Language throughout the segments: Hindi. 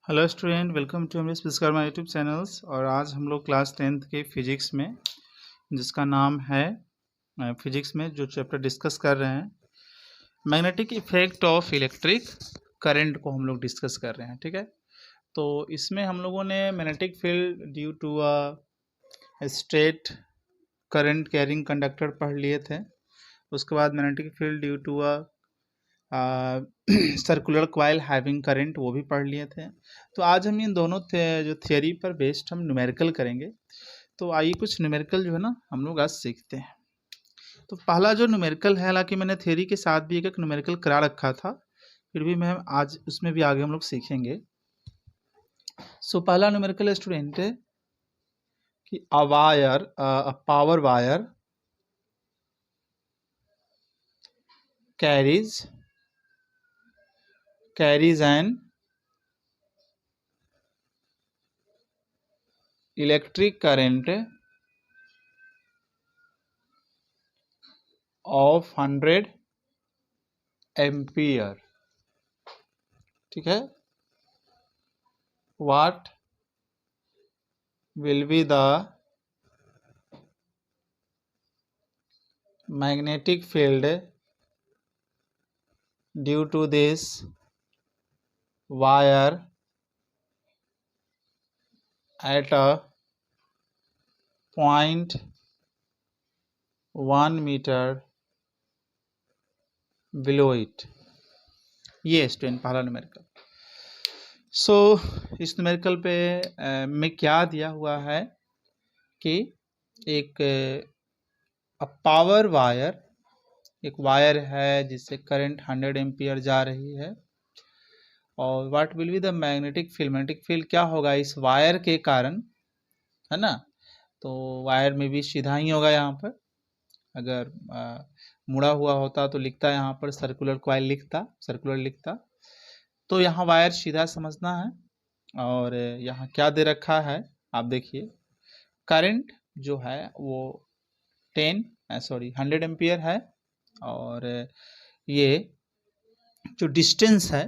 Hello student, welcome to MS Vishwakarma YouTube channels. और आज हम लोग क्लास 10th के फिजिक्स में, जिसका नाम है फिजिक्स में जो चैप्टर डिस्कस कर रहे हैं, magnetic effect of electric current को हम लोग डिस्कस कर रहे हैं। ठीक है, तो इसमें हम लोगों ने magnetic field due to a straight current carrying conductor पढ़ लिए थे। उसके बाद magnetic field due to a circular coil having current, वो भी पढ़ लिए थे। तो आज हम इन दोनों जो थियरी पर बेस्ड हम न्यूमेरिकल करेंगे। तो आइए कुछ न्यूमेरिकल जो है ना हम लोग आज सीखते हैं। तो पहला जो न्यूमेरिकल है, हालांकि मैंने थियरी के साथ भी एक न्यूमेरिकल करा रखा था, फिर भी मैं आज उसमें भी आगे हम लोग सीखेंगे। सो पहला न्यूमेरिकल स्टूडेंट है कि a wire, a power wire carries an electric current of 100 ampere. ठीक है, what will be the magnetic field due to this wire at a point 1 meter below it। ये स्टूडेंट पहला न्यूमेरिकल। सो इस न्यूमेरिकल पे में क्या दिया हुआ है कि एक पावर वायर, एक वायर है जिससे करंट 100 एम्पियर जा रही है, और what will be the magnetic field. Magnetic field क्या होगा इस वायर के कारण, है ना। तो वायर में भी सीधा ही होगा, यहाँ पर अगर मुड़ा हुआ होता तो लिखता यहाँ पर सर्कुलर क्वाइल लिखता, सर्कुलर लिखता। तो यहाँ वायर सीधा समझना है। और यहाँ क्या दे रखा है आप देखिए, करंट जो है वो 100 एम्पियर है, और ये जो डिस्टेंस है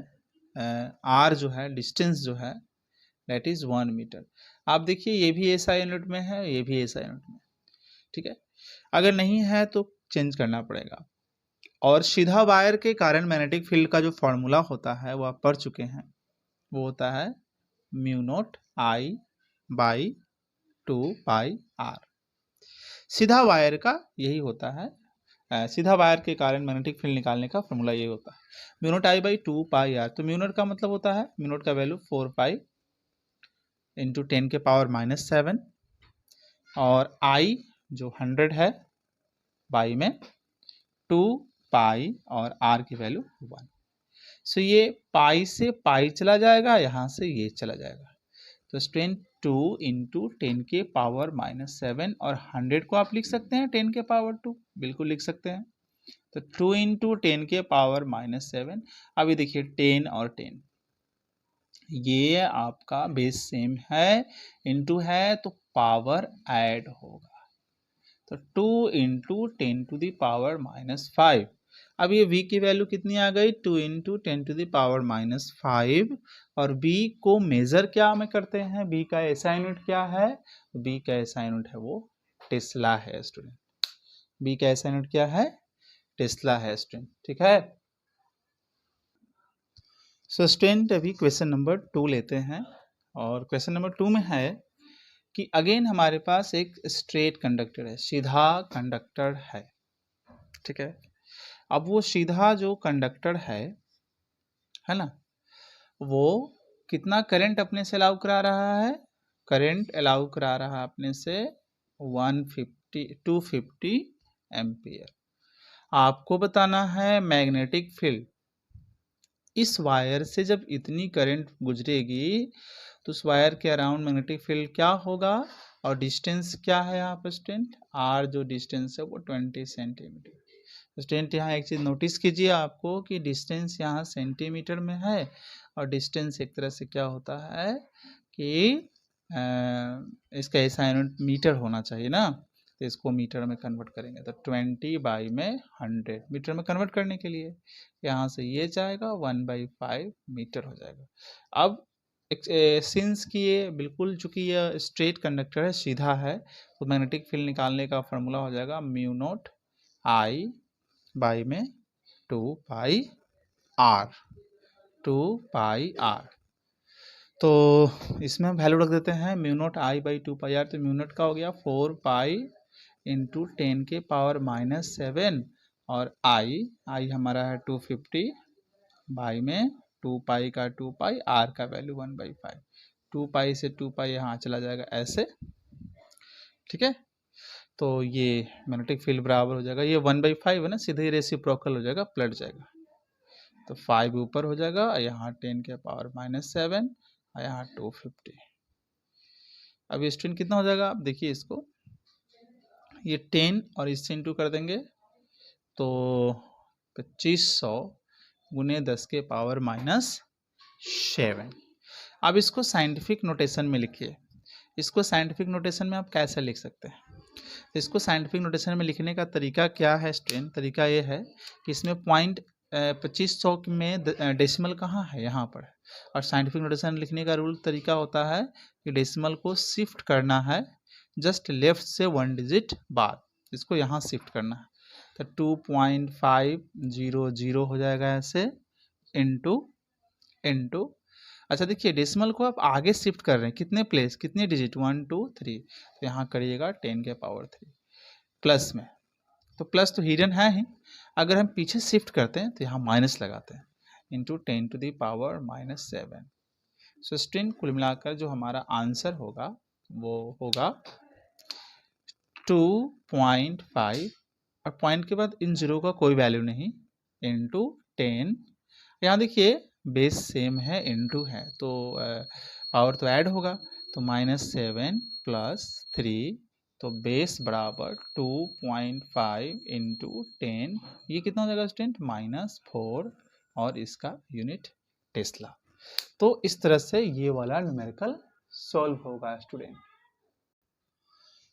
आर जो है, डिस्टेंस जो है दैट इज 1 मीटर। आप देखिए ये भी एसआई यूनिट में है, ये भी एसआई यूनिट में। ठीक है, अगर नहीं है तो चेंज करना पड़ेगा। और सीधा वायर के कारण मैग्नेटिक फील्ड का जो फॉर्मूला होता है वो आप पढ़ चुके हैं, वो होता है mu naught I by 2 pi R. सीधा वायर का यही होता है, सीधा वायर के कारण मैग्नेटिक फील्ड निकालने का फॉर्मूला ये होता है mu naught I by 2 pi R. तो म्यू नॉट का मतलब होता है, म्यू नॉट का वैल्यू 4 पाई इंटू 10 के पावर -7, और आई जो 100 है बाई में 2 पाई, और आर की वैल्यू 1। सो ये पाई से पाई चला जाएगा, यहाँ से ये चला जाएगा। तो स्टूडेंट 2 इंटू 10 के पावर -7, और 100 को आप लिख सकते हैं 10 के पावर 2, बिल्कुल लिख सकते हैं। तो 2 इंटू 10 के पावर -7। अभी देखिए 10 और 10 ये आपका बेस सेम है, इंटू है तो पावर ऐड होगा। तो 2 इंटू 10 टू द पावर -5। अब ये v की वैल्यू कितनी आ गई, 2 इंटू 10 टू द पावर -5। और b को मेजर क्या में करते हैं, b का ऐसा यूनिट क्या है, b का ऐसा यूनिट है वो टेस्ला है स्टूडेंट। b का ऐसा यूनिट क्या है, टेस्ला है स्टूडेंट। ठीक है, सो स्टूडेंट अभी क्वेश्चन नंबर 2 लेते हैं। और क्वेश्चन नंबर 2 में है कि अगेन हमारे पास एक स्ट्रेट कंडक्टर है, सीधा कंडक्टर है। ठीक है, अब वो सीधा जो कंडक्टर है ना, वो कितना करंट अपने से अलाउ करा रहा है, करंट अलाउ करा रहा है अपने से 250 एम्पियर। आपको बताना है मैग्नेटिक फील्ड, इस वायर से जब इतनी करंट गुजरेगी तो उस वायर के अराउंड मैग्नेटिक फील्ड क्या होगा, और डिस्टेंस क्या है यहाँ पर स्टूडेंट, आर जो डिस्टेंस है वो 20 सेंटीमीटर। स्टूडेंट यहाँ एक चीज़ नोटिस कीजिए आपको कि डिस्टेंस यहाँ सेंटीमीटर में है, और डिस्टेंस एक तरह से क्या होता है कि इसका ऐसा यूनिट मीटर होना चाहिए ना, तो इसको मीटर में कन्वर्ट करेंगे तो 20 बाई में 100 मीटर में कन्वर्ट करने के लिए यहाँ से ये जाएगा 1/5 मीटर हो जाएगा। अब सिंस कि ये बिल्कुल चूंकि ये स्ट्रेट कंडक्टर है, सीधा है, तो मैग्नेटिक फील्ड निकालने का फॉर्मूला हो जाएगा म्यू नॉट आई बाई में 2 पाई आर, 2 पाई आर। तो इसमें हम वैल्यू रख देते हैं mu naught I by 2 pi R, तो म्यू नॉट का हो गया 4 पाई इंटू 10 के पावर -7, और आई हमारा है 250 बाई में 2 पाई का 2 पाई, आर का वैल्यू 1/5, 2 पाई से 2 पाई यहाँ चला जाएगा ऐसे, ठीक है। तो ये मैग्नेटिक फील्ड बराबर हो जाएगा, ये 1/5 है ना, सीधे ही रेसिप्रोकल हो जाएगा, पलट जाएगा, तो 5 ऊपर हो जाएगा, यहाँ 10 के पावर -7 और यहाँ 250। अब ये स्ट्रेन कितना हो जाएगा, आप देखिए इसको, ये 10 और इससे इंटू कर देंगे तो 2500 गुने 10 के पावर -7। अब इसको साइंटिफिक नोटेशन में लिखिए। इसको साइंटिफिक नोटेशन में आप कैसे लिख सकते हैं, इसको साइंटिफिक नोटेशन में लिखने का तरीका क्या है स्टूडेंट, तरीका ये है कि इसमें पॉइंट 2500 में डेसिमल कहाँ है, यहाँ पर है, और साइंटिफिक नोटेशन लिखने का रूल तरीका होता है कि डेसिमल को शिफ्ट करना है जस्ट लेफ्ट से 1 डिजिट बाद, इसको यहाँ शिफ्ट करना है, तो 2.500 हो जाएगा ऐसे, इंटू अच्छा देखिए डेसिमल को आप आगे शिफ्ट कर रहे हैं, कितने प्लेस, कितने डिजिट, 1 2 3, तो यहाँ करिएगा 10 के पावर 3 प्लस में, तो प्लस तो हिडन है ही, अगर हम पीछे शिफ्ट करते हैं तो यहाँ माइनस लगाते हैं, into 10 to the power -7। So strain कुल मिलाकर जो हमारा आंसर होगा वो होगा 2.5, और पॉइंट के बाद इन जीरो का कोई वैल्यू नहीं, इंटू 10, यहाँ देखिए बेस सेम है, इंटू है, तो पावर तो ऐड होगा, तो -7 प्लस 3, तो बेस बराबर 2.5 इंटू 10, ये कितना हो जाएगा स्टूडेंट, -4, और इसका यूनिट टेस्ला। तो इस तरह से ये वाला न्यूमेरिकल सॉल्व होगा स्टूडेंट।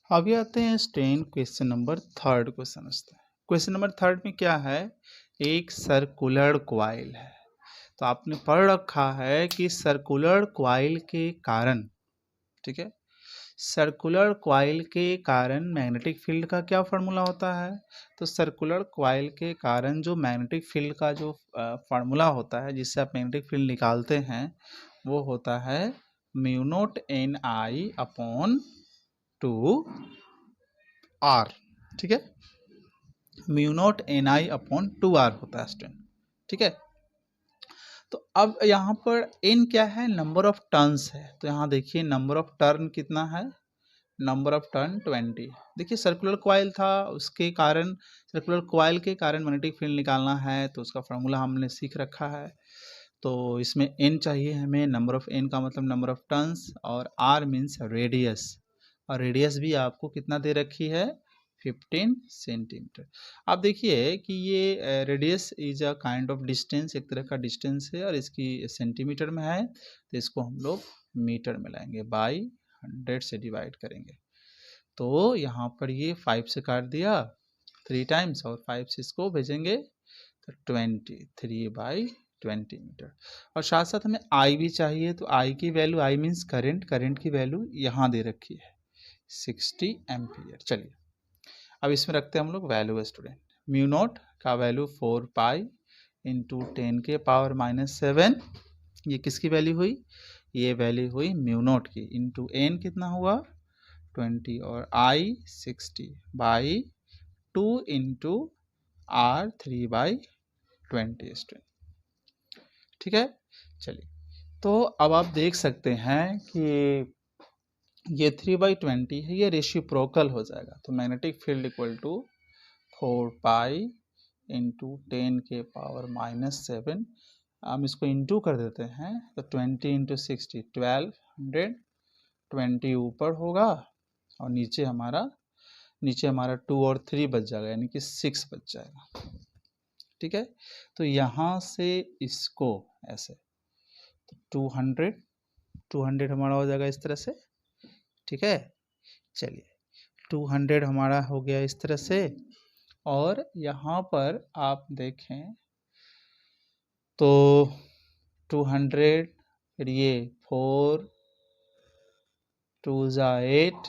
अभी आते हैं स्टूडेंट क्वेश्चन नंबर 3 को समझते हैं। क्वेश्चन नंबर 3 में क्या है, एक सर्कुलर कॉइल है, तो आपने पढ़ रखा है कि सर्कुलर कॉइल के कारण, ठीक है, सर्कुलर कॉइल के कारण मैग्नेटिक फील्ड का क्या फार्मूला होता है, तो सर्कुलर कॉइल के कारण जो मैग्नेटिक फील्ड का जो फार्मूला होता है जिससे आप मैग्नेटिक फील्ड निकालते हैं वो होता है mu not NI upon 2R, ठीक है, mu not NI upon 2R होता है स्टूडेंट, ठीक है। तो अब यहाँ पर n क्या है, नंबर ऑफ टर्न्स है, तो यहाँ देखिए नंबर ऑफ टर्न कितना है, नंबर ऑफ टर्न 20। देखिए सर्कुलर कॉइल था, उसके कारण सर्कुलर कॉइल के कारण मैग्नेटिक फील्ड निकालना है, तो उसका फार्मूला हमने सीख रखा है, तो इसमें n चाहिए हमें, नंबर ऑफ n का मतलब नंबर ऑफ टर्न्स, और r मीन्स रेडियस, और रेडियस भी आपको कितना दे रखी है, 15 सेंटीमीटर। आप देखिए कि ये radius is a kind of distance, एक तरह का डिस्टेंस है, और इसकी सेंटीमीटर में है, तो इसको हम लोग मीटर में लाएंगे, बाई 100 से डिवाइड करेंगे, तो यहाँ पर ये 5 से काट दिया 3 टाइम्स, और 5 से इसको भेजेंगे तो 23/20 मीटर। और साथ साथ हमें I भी चाहिए, तो I की value, I means current, current की वैल्यू यहाँ दे रखी है 60 एम्पियर। चलिए अब इसमें रखते हैं हम लोग वैल्यू स्टूडेंट, म्यू नॉट का वैल्यू 4 पाई इंटू 10 के पावर -7, ये किसकी वैल्यू हुई, ये वैल्यू हुई म्यू नॉट की, इंटू n कितना हुआ 20, और I 60 by 2 into R 3/20 student, ठीक है। चलिए तो अब आप देख सकते हैं कि ये 3/20 है, ये रेसिप्रोकल हो जाएगा, तो magnetic field equal to 4 pi into 10 के पावर -7, हम इसको इंटू कर देते हैं, तो 20 इंटू 60 1200, 20 ऊपर होगा, और नीचे हमारा 2 और 3 बच जाएगा, यानी कि 6 बच जाएगा, ठीक है। तो यहाँ से इसको ऐसे, तो 200 हमारा हो जाएगा इस तरह से, ठीक है। चलिए 200 हमारा हो गया इस तरह से, और यहाँ पर आप देखें तो 200 फिर ये 4 2 जा 8,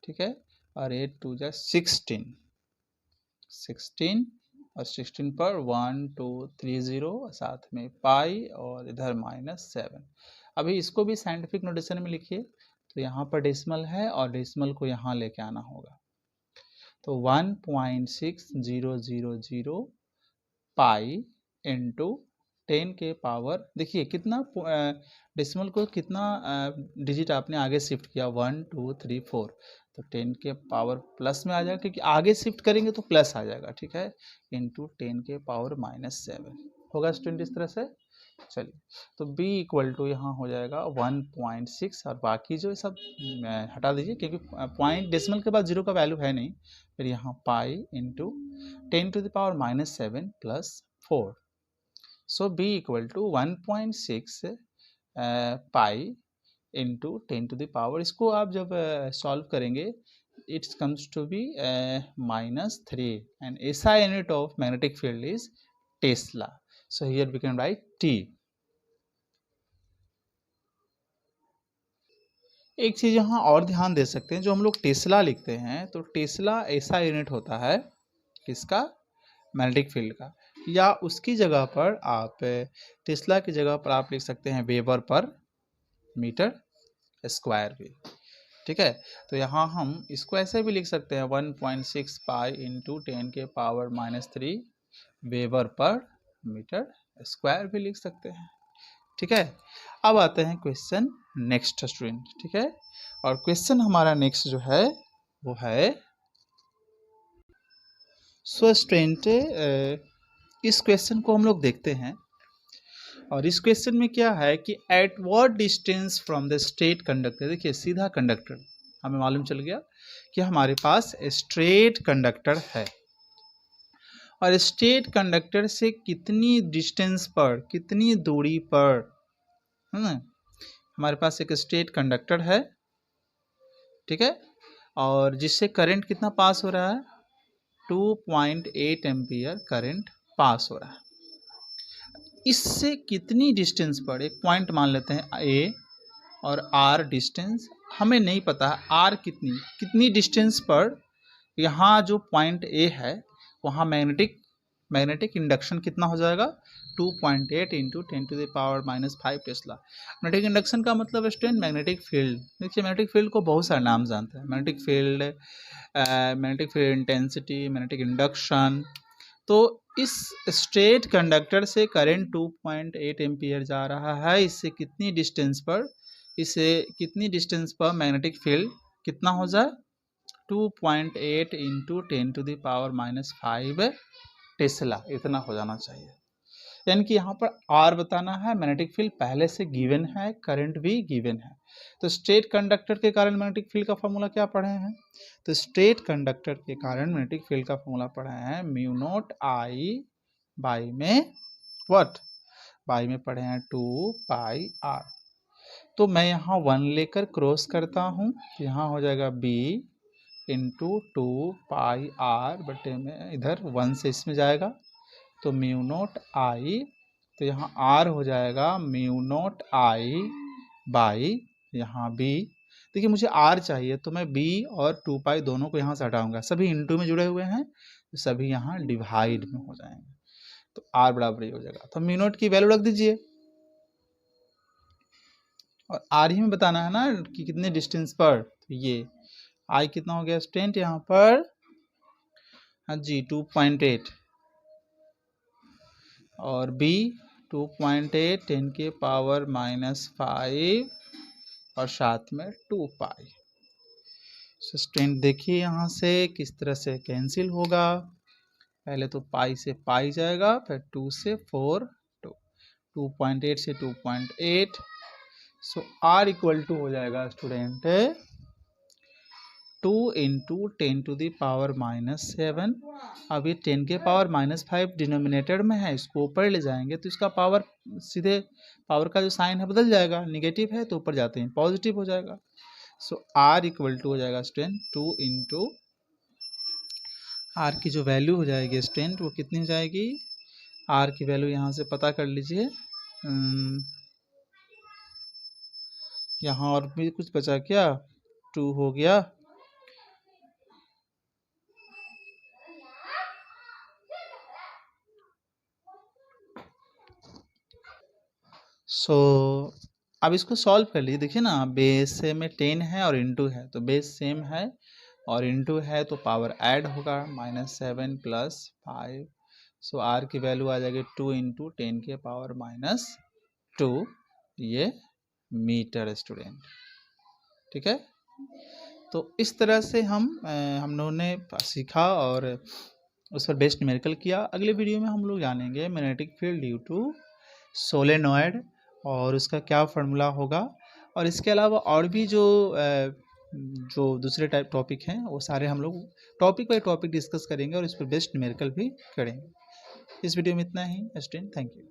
ठीक है, और 8 2 जा 16 और 16 पर 1 2 3 0 साथ में पाई और इधर -7। अभी इसको भी साइंटिफिक नोटेशन में लिखिए, तो यहाँ पर डेसिमल है और डेसिमल को यहाँ लेके आना होगा, तो 1.6000 पाई इंटू 10 के पावर, देखिए कितना डेसिमल को कितना डिजिट आपने आगे शिफ्ट किया, 1 2 3 4, तो 10 के पावर प्लस में आ जाएगा, क्योंकि आगे शिफ्ट करेंगे तो प्लस आ जाएगा, ठीक है, इंटू 10 के पावर -7 होगा स्टूडेंट इस तरह से। चलिए, तो b इक्वल टू यहाँ हो जाएगा 1.6, और बाकी जो सब हटा दीजिए, क्योंकि पॉइंट डेसिमल के बाद 0 का वैल्यू है नहीं। फिर यहाँ pi into 10 to the power -7 plus 4, so b equal to 1.6 pi into 10 to the power, इसको आप जब सॉल्व करेंगे it's comes to be -3, and SI unit of magnetic field is tesla, so here we can write T। एक चीज यहाँ और ध्यान दे सकते हैं, जो हम लोग टेस्ला लिखते हैं तो टेस्ला ऐसा यूनिट होता है किसका, मैग्नेटिक फील्ड का, या उसकी जगह पर आप टेस्ला की जगह पर आप लिख सकते हैं वेबर पर मीटर स्क्वायर भी, ठीक है। तो यहाँ हम इसको ऐसे भी लिख सकते हैं 1.6 पाई इंटू 10 के power -3 weber per metre square भी लिख सकते हैं, ठीक है। अब आते हैं क्वेश्चन नेक्स्ट स्टूडेंट, ठीक है, और क्वेश्चन हमारा नेक्स्ट जो है वो है, सो स्टूडेंट इस क्वेश्चन को हम लोग देखते हैं, और इस क्वेश्चन में क्या है कि at what distance from the straight conductor, देखिए सीधा कंडक्टर, हमें मालूम चल गया कि हमारे पास स्ट्रेट कंडक्टर है, और स्ट्रेट कंडक्टर से कितनी डिस्टेंस पर, कितनी दूरी पर, है ना, हमारे पास एक स्ट्रेट कंडक्टर है, ठीक है, और जिससे करंट कितना पास हो रहा है, 2.8 एम्पियर करंट पास हो रहा है। इससे कितनी डिस्टेंस पर, एक पॉइंट मान लेते हैं ए और आर डिस्टेंस, हमें नहीं पता है आर कितनी डिस्टेंस पर यहाँ जो पॉइंट ए है वहाँ मैग्नेटिक इंडक्शन कितना हो जाएगा, 2.8 into 10 to the power -5 tesla. Magnetic induction का मतलब स्टूडेंट मैग्नेटिक फील्ड, देखिए मैग्नेटिक फील्ड को बहुत सारे नाम जानते हैं, magnetic field intensity, magnetic induction. तो इस स्ट्रेट कंडक्टर से करंट 2.8 एम्पियर जा रहा है, इससे कितनी डिस्टेंस पर मैग्नेटिक फील्ड कितना हो जाए, 2.8 into 10 to the power -5 tesla, इतना हो जाना चाहिए। यानी कि यहाँ पर आर बताना है, मैग्नेटिक फील्ड पहले से गिवन है, करंट भी गिवन है, तो स्ट्रेट कंडक्टर के कारण मैग्नेटिक फील्ड का फॉर्मूला क्या पढ़े हैं, तो स्ट्रेट कंडक्टर के कारण मैग्नेटिक फील्ड का फॉर्मूला पढ़े हैं म्यू नॉट आई बाई में व्हाट, बाई में पढ़े हैं 2 पाई आर। तो मैं यहाँ 1 लेकर क्रॉस करता हूँ, यहाँ हो जाएगा b इंटू 2 पाई आर बटे में, इधर 1 से इसमें जाएगा तो म्यू नॉट आई, तो यहाँ आर हो जाएगा म्यू नॉट आई बाई यहाँ b, देखिए मुझे आर चाहिए तो मैं b और 2 पाई दोनों को यहाँ से हटाऊंगा, सभी इंटू में जुड़े हुए हैं तो सभी यहाँ डिवाइड में हो जाएंगे, तो आर बराबर ही हो जाएगा, तो म्यू नॉट की वैल्यू रख दीजिए, और आर ही में बताना है ना कि कितने डिस्टेंस पर, तो ये आई कितना हो गया स्टूडेंट यहाँ पर, हाँ जी 2.8, और b 2.8 10 के पावर -5 और साथ में 2 पाई। स्टूडेंट देखिए यहाँ से किस तरह से कैंसिल होगा, पहले तो पाई से पाई जाएगा, फिर 2 से 4, 2.8 से 2.8, सो r इक्वल टू हो जाएगा student 2 into 10 to the power -7, अब ये 10 के पावर -5 डिनोमिनेटर में है, इसको ऊपर ले जाएंगे तो इसका पावर सीधे पावर का जो साइन है बदल जाएगा, निगेटिव है तो ऊपर जाते हैं पॉजिटिव हो जाएगा, सो r इक्वल टू हो जाएगा स्टूडेंट 2 इंटू r की जो वैल्यू हो जाएगी स्टूडेंट वो कितनी हो जाएगी, r की वैल्यू यहाँ से पता कर लीजिए, यहाँ और भी कुछ बचा क्या, 2 हो गया। सो अब इसको सॉल्व कर लीजिए। देखिए ना, बेस में 10 है और इंटू है, तो बेस सेम है और इंटू है तो पावर ऐड होगा, -7 + 5। सो आर की वैल्यू आ जाएगी 2 × 10 के पावर -2, ये मीटर स्टूडेंट। ठीक है, तो इस तरह से हम लोगों ने सीखा और उस पर बेस्ड न्यूमेरिकल किया। अगले वीडियो में हम लोग जानेंगे magnetic field due to solenoid और उसका क्या फार्मूला होगा, और इसके अलावा और भी जो दूसरे टाइप टॉपिक हैं वो सारे हम लोग टॉपिक बाय टॉपिक डिस्कस करेंगे और इस पर बेस्ड न्यूमेरिकल भी करेंगे। इस वीडियो में इतना ही स्टूडेंट, थैंक यू।